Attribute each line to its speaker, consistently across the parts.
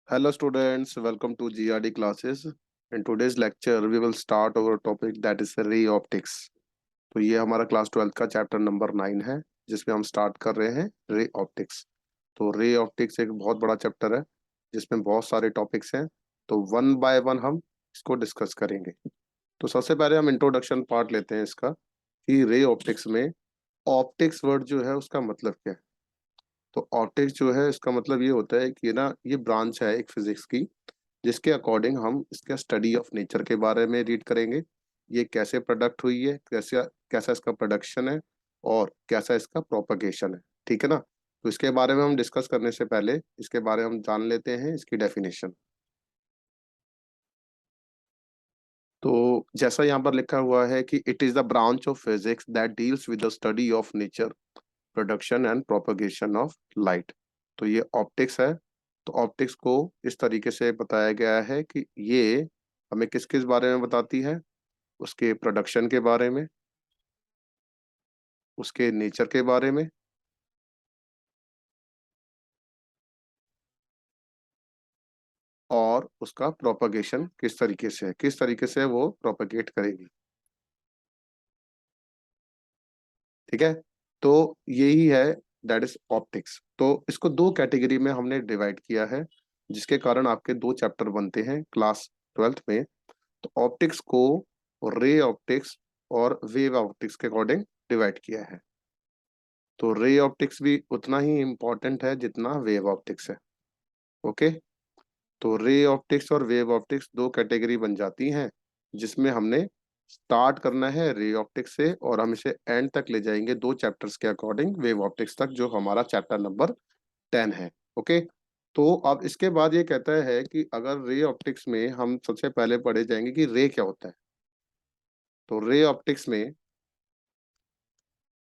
Speaker 1: Hello students, welcome to GRD classes. In today's lecture, we will start our topic that is ray optics. तो ये हमारा class 12th का chapter number 9 है जिसमें हम start कर रहे हैं रे ऑप्टिक्स। तो रे ऑप्टिक्स एक बहुत बड़ा चैप्टर है जिसमें बहुत सारे टॉपिक्स हैं। तो वन बाय वन हम इसको डिस्कस करेंगे। तो सबसे पहले हम इंट्रोडक्शन पार्ट लेते हैं इसका कि रे ऑप्टिक्स में ऑप्टिक्स वर्ड जो है उसका मतलब क्या है। तो ऑप्टिक्स जो है इसका मतलब ये होता है कि ना ये ब्रांच है एक फिजिक्स की जिसके अकॉर्डिंग हम इसका स्टडी ऑफ नेचर के बारे में रीड करेंगे। ये कैसे प्रोडक्ट हुई है, कैसे कैसा इसका प्रोडक्शन है और कैसा इसका प्रोपगेशन है। ठीक है ना। तो इसके बारे में हम डिस्कस करने से पहले इसके बारे में हम जान लेते हैं इसकी डेफिनेशन। तो जैसा यहाँ पर लिखा हुआ है कि it is the branch of physics that deals with the study of nature, production and propagation of light. तो ये ऑप्टिक्स है। तो ऑप्टिक्स को इस तरीके से बताया गया है कि ये हमें किस किस बारे में बताती है, उसके प्रोडक्शन के बारे में, उसके नेचर के बारे में और उसका प्रोपगेशन किस तरीके से है, किस तरीके से वो प्रोपगेट करेगी। ठीक है। तो यही है दैट इज ऑप्टिक्स। तो इसको दो कैटेगरी में हमने डिवाइड किया है जिसके कारण आपके दो चैप्टर बनते हैं क्लास 12th में। तो ऑप्टिक्स को रे ऑप्टिक्स और वेव ऑप्टिक्स के अकॉर्डिंग डिवाइड किया है। तो रे ऑप्टिक्स भी उतना ही इम्पोर्टेंट है जितना वेव ऑप्टिक्स है। ओके। तो रे ऑप्टिक्स और वेव ऑप्टिक्स दो कैटेगरी बन जाती हैं जिसमें हमने स्टार्ट करना है रे ऑप्टिक्स से और हम इसे एंड तक ले जाएंगे दो चैप्टर्स के अकॉर्डिंग वेव ऑप्टिक्स तक जो हमारा चैप्टर नंबर 10 है। ओके। तो अब इसके बाद ये कहता है कि अगर रे ऑप्टिक्स में हम सबसे पहले पढ़े जाएंगे कि रे क्या होता है। तो रे ऑप्टिक्स में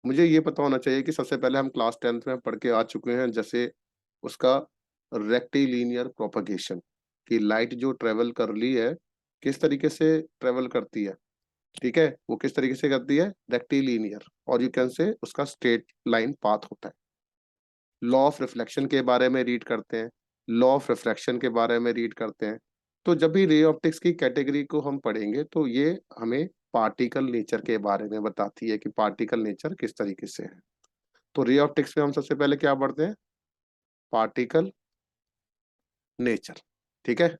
Speaker 1: मुझे ये पता होना चाहिए कि सबसे पहले हम क्लास 10th में पढ़ के आ चुके हैं जैसे उसका रेक्टिलिनियर प्रोपगेशन, कि लाइट जो ट्रेवल कर रही है किस तरीके से ट्रेवल करती है। ठीक है, वो किस तरीके से करती है, रेक्टिलिनियर, और यू कैन से उसका स्ट्रेट लाइन पाथ होता है। लॉ ऑफ रिफ्लेक्शन के बारे में रीड करते हैं, लॉ ऑफ रिफ्रैक्शन के बारे में रीड करते हैं। तो जब भी रे ऑप्टिक्स की कैटेगरी को हम पढ़ेंगे तो ये हमें पार्टिकल नेचर के बारे में बताती है कि पार्टिकल नेचर किस तरीके से है। तो रे ऑप्टिक्स में हम सबसे पहले क्या पढ़ते हैं, पार्टिकल नेचर। ठीक है,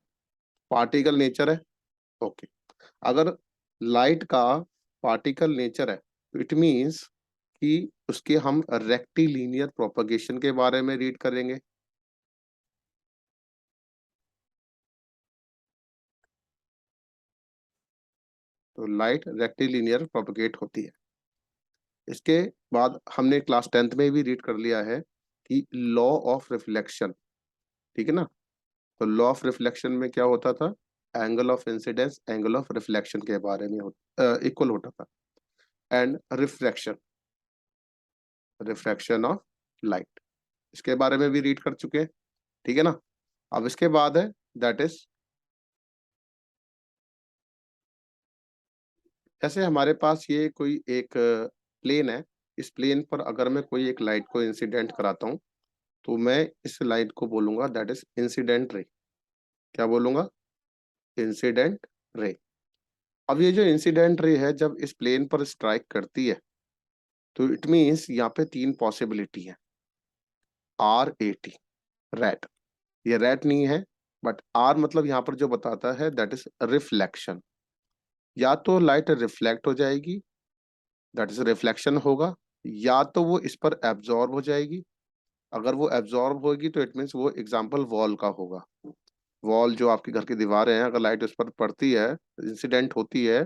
Speaker 1: पार्टिकल नेचर है। ओके। अगर लाइट का पार्टिकल नेचर है तो इट मीन्स कि उसके हम रेक्टिलिनियर प्रोपगेशन के बारे में रीड करेंगे। तो लाइट रेक्टिलिनियर प्रोपगेट होती है। इसके बाद हमने क्लास 10th में भी रीड कर लिया है कि लॉ ऑफ रिफ्लेक्शन। ठीक है ना। तो लॉ ऑफ रिफ्लेक्शन में क्या होता था, angle of incidence angle of reflection के बारे में इक्वल होता था। And refraction, refraction of light, इसके बारे में भी रीड कर चुके हैं। ठीक है ना। अब इसके बाद है दैट इज, जैसे हमारे पास ये कोई एक प्लेन है, इस प्लेन पर अगर मैं कोई एक लाइट को इंसिडेंट कराता हूँ तो मैं इस लाइट को बोलूंगा दैट इज इंसिडेंट रे। क्या बोलूंगा, इंसिडेंट रे। अब ये जो इंसिडेंट रे है जब इस प्लेन पर स्ट्राइक करती है तो इट मीन्स यहाँ पे तीन पॉसिबिलिटी है। RAT, रैट, ये रैट नहीं है, बट आर मतलब यहाँ पर जो बताता है दैट इज रिफ्लेक्शन। या तो लाइट रिफ्लेक्ट हो जाएगी, दैट इज रिफ्लेक्शन होगा, या तो वो इस पर एब्जॉर्ब हो जाएगी। अगर वो एब्जॉर्ब होगी तो इट मीन्स वो एग्जाम्पल वॉल का होगा। वॉल जो आपके घर की दीवारें हैं अगर लाइट उस पर पड़ती है, इंसिडेंट होती है,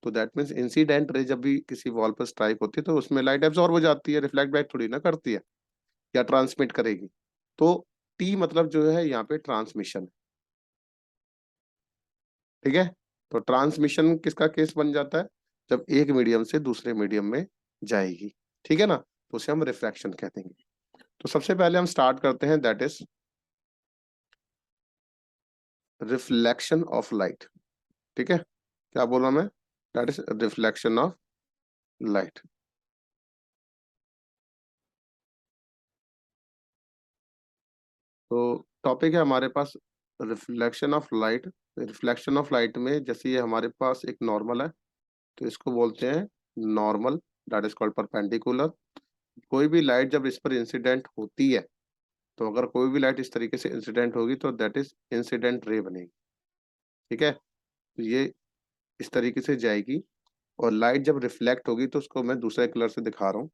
Speaker 1: तो दैट मीन्स इंसिडेंट रे जब भी किसी वॉल पर स्ट्राइक होती है तो उसमें लाइट एब्जॉर्ब हो जाती है, रिफ्लेक्ट बैक थोड़ी ना करती है या ट्रांसमिट करेगी। तो टी मतलब जो है यहाँ पे ट्रांसमिशन। ठीक है। तो ट्रांसमिशन किसका केस बन जाता है, जब एक मीडियम से दूसरे मीडियम में जाएगी। ठीक है ना, तो उसे हम रिफ्रैक्शन कहते हैं। तो सबसे पहले हम स्टार्ट करते हैं that is reflection of light. ठीक है, क्या बोला मैं, that is reflection of light. तो टॉपिक है हमारे पास reflection of light, reflection of light में जैसे ये हमारे पास एक नॉर्मल है, तो इसको बोलते हैं normal, that is called perpendicular. कोई भी लाइट जब इस पर इंसिडेंट होती है, तो अगर कोई भी लाइट इस तरीके से इंसिडेंट होगी तो दैट इज इंसिडेंट रे बनेगी। ठीक है, तो ये इस तरीके से जाएगी, और लाइट जब रिफ्लेक्ट होगी तो उसको मैं दूसरे कलर से दिखा रहा हूँ।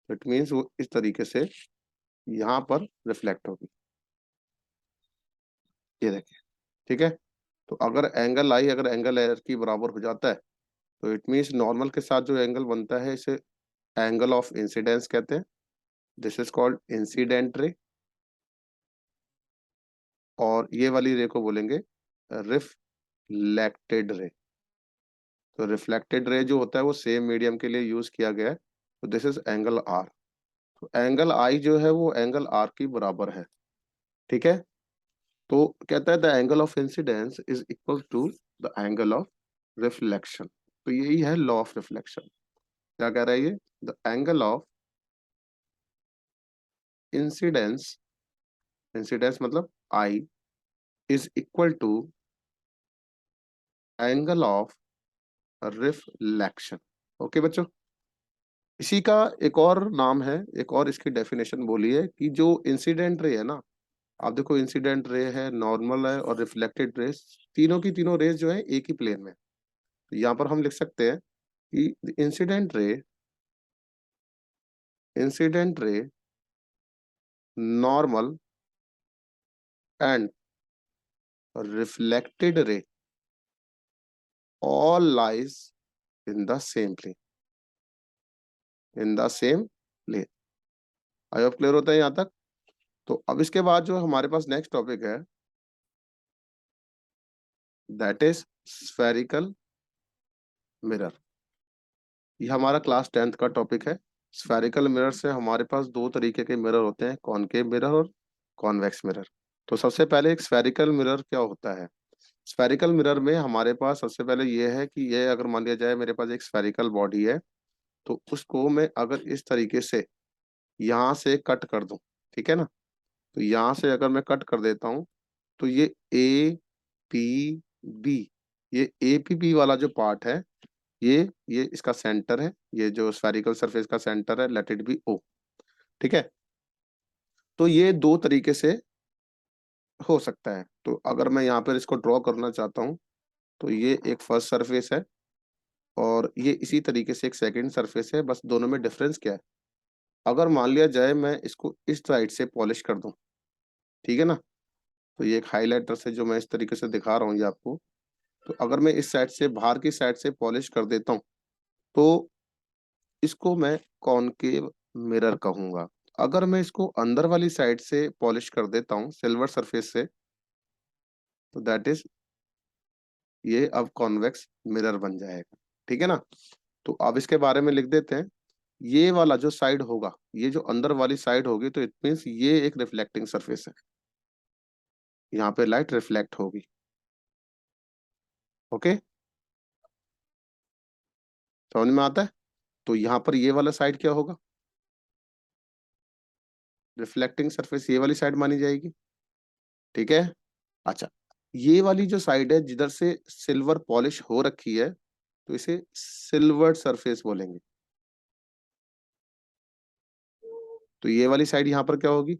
Speaker 1: इट मीन्स वो इस तरीके से यहाँ पर रिफ्लेक्ट होगी, ये देखिए। ठीक है, तो अगर एंगल आई, अगर एंगल एयर की बराबर हो जाता है, तो इट मीन्स नॉर्मल के साथ जो एंगल बनता है इसे एंगल ऑफ इंसिडेंस कहते हैं। This is called incident ray. और ये वाली रे को बोलेंगे रिफ्लेक्टेड रे। तो रिफ्लेक्टेड रे जो होता है वो सेम मीडियम के लिए यूज किया गया है, तो दिस इज एंगल आर। तो एंगल आई जो है वो एंगल आर की बराबर है। ठीक है, तो कहता है the angle of incidence is equal to the angle of reflection. तो यही है लॉ ऑफ रिफ्लेक्शन। क्या कह रहा है ये? The angle of incidence, incidence मतलब I, is equal to angle of reflection. Okay बच्चों, इसी का एक और नाम है, एक और इसकी डेफिनेशन बोली है कि जो इंसिडेंट रे है ना, आप देखो इंसिडेंट रे है, नॉर्मल है और रिफ्लेक्टेड रेस, तीनों की तीनों रेस जो है एक ही प्लेन में। तो यहाँ पर हम लिख सकते हैं कि incident ray normal and reflected ray all lies in the same plane, in the same plane. I hope clear होता है यहाँ तक। तो अब इसके बाद जो हमारे पास नेक्स्ट टॉपिक है, दैट इज स्फेरिकल मिरर। ये हमारा क्लास 10th का टॉपिक है। स्फेरिकल मिरर से हमारे पास दो तरीके के मिरर होते हैं, कॉनकेव मिरर और कॉन्वेक्स मिरर। तो सबसे पहले एक स्फेरिकल मिरर क्या होता है? स्फेरिकल मिरर में हमारे पास सबसे पहले ये है कि ये अगर मान लिया जाए मेरे पास एक स्फेरिकल बॉडी है, तो उसको मैं अगर इस तरीके से यहाँ से कट कर दूं, ठीक है ना, तो यहाँ से अगर मैं कट कर देता हूँ, तो ये ए पी बी, ये ए पी बी वाला जो पार्ट है, ये इसका सेंटर है, ये जो स्फेरिकल सरफेस का सेंटर है, लेट इट बी ओ। ठीक है, तो ये दो तरीके से हो सकता है। तो अगर मैं यहाँ पर इसको ड्रॉ करना चाहता हूँ, तो ये एक फर्स्ट सरफेस है और ये इसी तरीके से एक सेकंड सरफेस है, बस दोनों में डिफरेंस क्या है? अगर मान लिया जाए मैं इसको इस साइड से पॉलिश कर दूं, ठीक है ना, तो ये एक हाइलाइटर से जो मैं इस तरीके से दिखा रहा हूँ ये आपको, तो अगर मैं इस साइड से, बाहर की साइड से पॉलिश कर देता हूँ, तो इसको मैं कॉनकेव मिरर कहूंगा। अगर मैं इसको अंदर वाली साइड से पॉलिश कर देता हूँ सिल्वर सरफेस से, तो दैट इज, ये अब कॉन्वेक्स मिरर बन जाएगा। ठीक है ना, तो अब इसके बारे में लिख देते हैं। ये वाला जो साइड होगा, ये जो अंदर वाली साइड होगी, तो इट मीन्स ये एक रिफ्लेक्टिंग सरफेस है, यहाँ पे लाइट रिफ्लेक्ट होगी। ओके, समझ में आता है? तो यहाँ पर ये वाला साइड क्या होगा? रिफ्लेक्टिंग सरफेस ये वाली साइड मानी जाएगी। ठीक है, अच्छा, ये वाली जो साइड है जिधर से सिल्वर पॉलिश हो रखी है, तो इसे सिल्वर सरफेस बोलेंगे। तो ये वाली साइड यहाँ पर क्या होगी?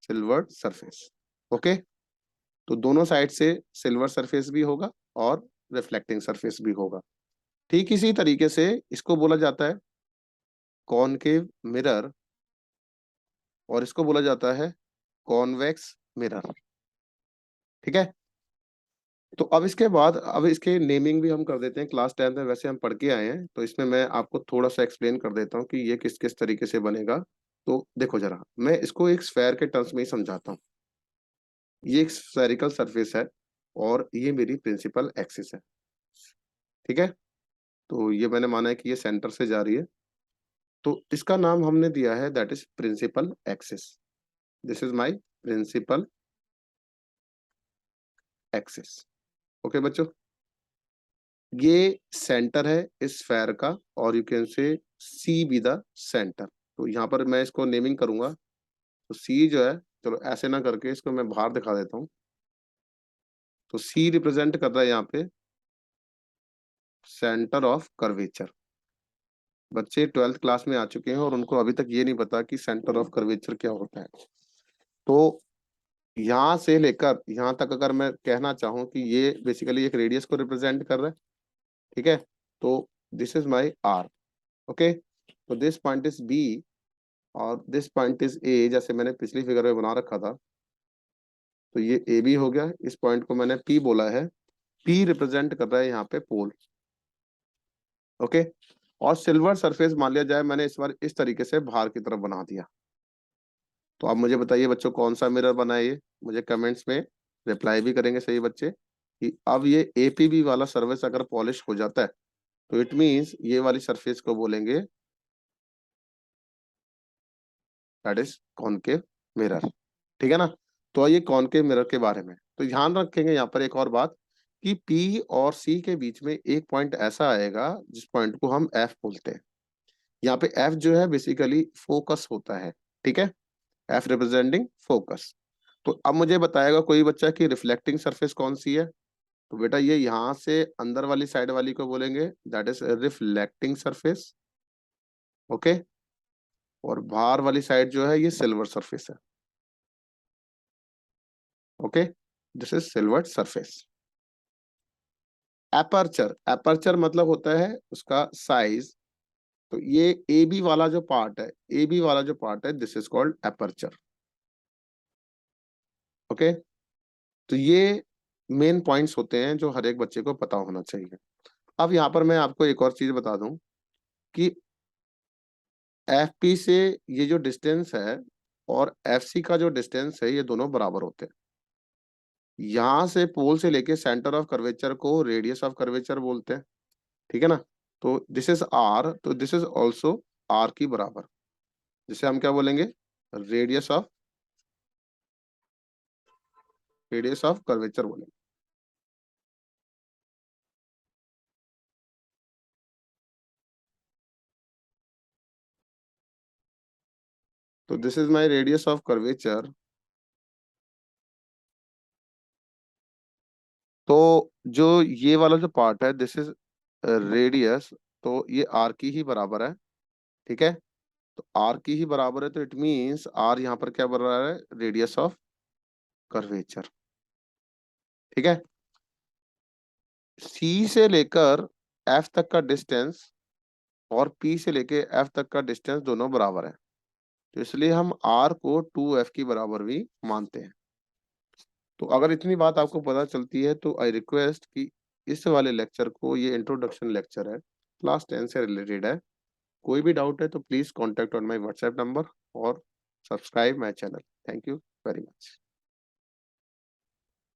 Speaker 1: Silver surface. ओके, तो दोनों साइड से सिल्वर सरफेस भी होगा और रिफ्लेक्टिंग सरफेस भी होगा। ठीक इसी तरीके से इसको बोला जाता है कॉनकेव मिरर, और इसको बोला जाता है कॉन्वेक्स मिरर। ठीक है, तो अब इसके बाद अब इसके नेमिंग भी हम कर देते हैं। क्लास 10 में वैसे हम पढ़ के आए हैं, तो इसमें मैं आपको थोड़ा सा एक्सप्लेन कर देता हूँ कि ये किस किस तरीके से बनेगा। तो देखो जरा, मैं इसको एक स्फेयर के टर्म्स में ही समझाता हूँ। ये एक स्फेरिकल सरफेस है और ये मेरी प्रिंसिपल एक्सिस है। ठीक है, तो ये मैंने माना है कि ये सेंटर से जा रही है, तो इसका नाम हमने दिया है that is principal axis. This is my principal axis. Okay बच्चों, ये सेंटर है इस स्फेयर का, और you can say C be the centre. तो यहाँ पर मैं इसको नेमिंग करूंगा, तो सी जो है चलो ऐसे ना करके इसको मैं बाहर दिखा देता हूँ। तो सी रिप्रेजेंट कर रहा है यहाँ पे सेंटर ऑफ कर्वेचर। बच्चे 12th क्लास में आ चुके हैं और उनको अभी तक ये नहीं पता कि सेंटर ऑफ कर्वेचर क्या होता है। तो यहाँ से लेकर यहाँ तक अगर मैं कहना चाहूँ कि ये बेसिकली एक रेडियस को रिप्रेजेंट कर रहा है, ठीक है। तो this is my R, okay. तो दिस पॉइंट इज बी और दिस पॉइंट इज ए, जैसे मैंने पिछली फिगर में बना रखा था। तो ये ए बी हो गया, इस पॉइंट को मैंने पी बोला है। पी रिप्रेजेंट कर रहा है यहाँ पे पोल, ओके। और सिल्वर सरफेस मान लिया जाए, मैंने इस बार इस तरीके से बाहर की तरफ बना दिया। तो आप मुझे बताइए बच्चों कौन सा मिरर बना है ये, मुझे कमेंट्स में रिप्लाई भी करेंगे सही बच्चे कि अब ये एपीबी वाला सर्फेस अगर पॉलिश हो जाता है तो इट मींस ये वाली सरफेस को बोलेंगे दैट इज कॉनकेव मिरर, ठीक है ना। तो ये कॉनकेव मिरर के बारे में तो ध्यान रखेंगे यहाँ पर एक और बात कि पी और सी के बीच में एक पॉइंट ऐसा आएगा जिस पॉइंट को हम एफ बोलते हैं। यहाँ पे एफ जो है बेसिकली फोकस होता है, ठीक है। F representing focus. तो अब मुझे बताएगा कोई बच्चा कि रिफ्लेक्टिंग सरफेस कौन सी है। तो बेटा ये यहाँ से अंदर वाली साइड वाली को बोलेंगे that is reflecting surface, okay. और बाहर वाली साइड जो है ये सिल्वर सरफेस है, okay. This is silver surface. Aperture, aperture मतलब होता है उसका साइज। तो ये ए बी वाला जो पार्ट है, ए बी वाला जो पार्ट है this is called aperture, okay. तो ये मेन पॉइंट्स होते हैं जो हर एक बच्चे को पता होना चाहिए। अब यहाँ पर मैं आपको एक और चीज बता दूं कि एफ पी से ये जो डिस्टेंस है और एफ सी का जो डिस्टेंस है ये दोनों बराबर होते हैं। यहाँ से पोल से लेके सेंटर ऑफ कर्वेचर को रेडियस ऑफ कर्वेचर बोलते हैं, ठीक है ना। तो दिस इज आर, तो दिस इज ऑल्सो आर की बराबर, जिसे हम क्या बोलेंगे रेडियस ऑफ कर्वेचर बोलेंगे। तो this is my radius of curvature. तो जो ये वाला जो पार्ट है दिस इज रेडियस, तो ये आर की ही बराबर है, ठीक है। तो आर की ही बराबर है तो इट मींस आर यहाँ पर क्या बराबर है रेडियस ऑफ कर्वेचर, ठीक है। सी से लेकर एफ तक का डिस्टेंस और पी से लेके एफ तक का डिस्टेंस दोनों बराबर है, तो इसलिए हम आर को 2f की बराबर भी मानते हैं। तो अगर इतनी बात आपको पता चलती है तो आई रिक्वेस्ट कि इस वाले लेक्चर को, ये इंट्रोडक्शन लेक्चर है, क्लास 10 से रिलेटेड है। कोई भी डाउट है तो please contact on my WhatsApp number और subscribe my channel. Thank you very much.